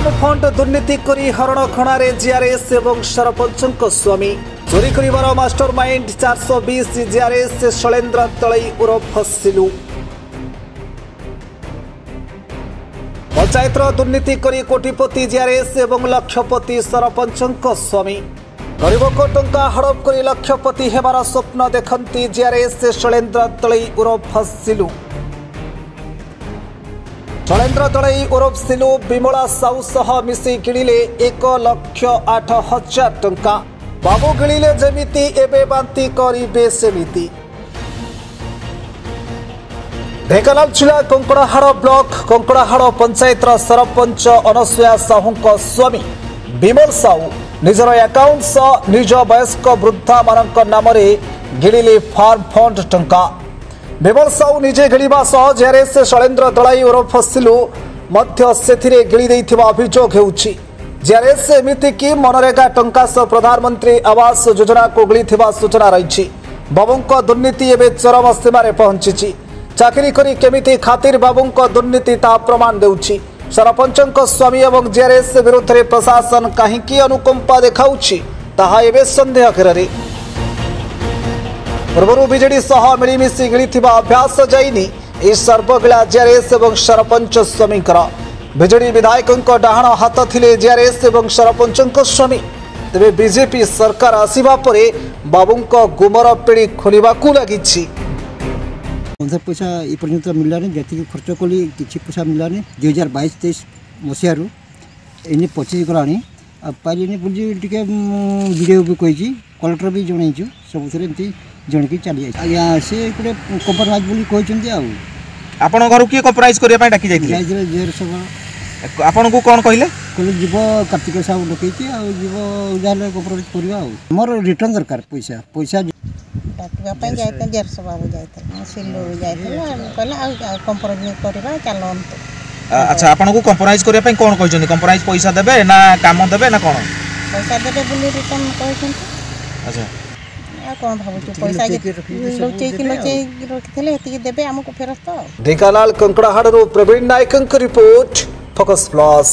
Farm fund दुर्नीति करी हरण खणारे GRS एवं सरपंच स्वामी चोरी कर मास्टर माइंड 420 जीआरएस शैलेन्द्र तलई उर्फ सिलू पंचायत दुर्नीति करी कोटिपति जीआरएस एवं लक्षपति सरपंच स्वामी गरीब को टंका हड़प कर लक्षपति हेबार स्वप्न देखती जीआरएस शैलेन्द्र तलई उर्फ सिलू शैलेन्द्र तलई उर्फ सिलू विमला साहू सह मिसी गिणिले 1,08,000 टंका बाबू गिणिले जेमिति एबे बांती करिबे सेमिति ढेंकानाल जिला कंकड़ाहाड़ ब्लॉक कंकड़ाहाड़ पंचायत सरपंच अनसुया साहू स्वामी विमल साहू निजर अकाउंट सह निज वयस्क वृद्धा मानक नाम गिणिले फार्म फंड टंका विमल साहू निजे गिणवा सह जीआरएस शैलेन्द्र दलाई उर्फ सिलू मध्य से गिणी देथिबा अभियोग हेउछि। जीआरएस एमिति कि मनरेगा टंका सह प्रधानमंत्री आवास योजना को गिणिथिबा सूचना रही। बाबूंक दुर्नीति एवं चरम सीमार पहुंची। चाकरी करी केमिति खातिर बाबूंक दुर्नीति ता प्रमाण देउछि। सरपंचक स्वामी एवं जीआरएस विरुद्ध में प्रशासन कहीं अनुकंपा देखाउछि ताहा एबे संदेह घेरे। पूर्व बीजेडी सह मिलमिशि गिणिथिबा अभ्यास जाइनि ए सर्वगिला जीआरएस एवं सरपंच स्वामीकर बीजेडी विधायकों डाहाण हाथ थिले जीआरएस एवं सरपंचक स्वामी। तेबे बीजेपी सरकार आसिबा परे बाबूंक गुमर पिड़ी खोलिबाकू लागिछि। पैसा ये पर्यंत मिललानी जी खर्च कली किसी पैसा मिललानी 2022-23 मसीह एने 25 गलानी पारे बुझी टे वीडियो भी कही कलेक्टर भी जनईचु सब एमती जनकी चली आज्ञा सी गोटे कंप्रोमाइज बोली कहते आपण घर किए कंप्रोमाइज करने डाकी आपन को कौन कहले कहले जीव कार्तिक साहू डकई जीव जहाँ कंप्रोमाइज करवा मोर रिटर्न दरकार पैसा पैसा जाते जेरस बाबू जाते सिलू जाते कंप्रोमाइज करवा चलो। अच्छा आपन को कंप्रोमाइज करने पे कौन कहते कंप्रोमाइज पैसा देबे ना काम देबे ना कौन पैसा देबे बोली रिटर्न कहते। अच्छा कौन भावुछु पैसा लुचेई देबे हमको फेरस्त। ढेंकानाल कंकड़ाहाड़ प्रवीण नायक रिपोर्ट फोकस प्लस।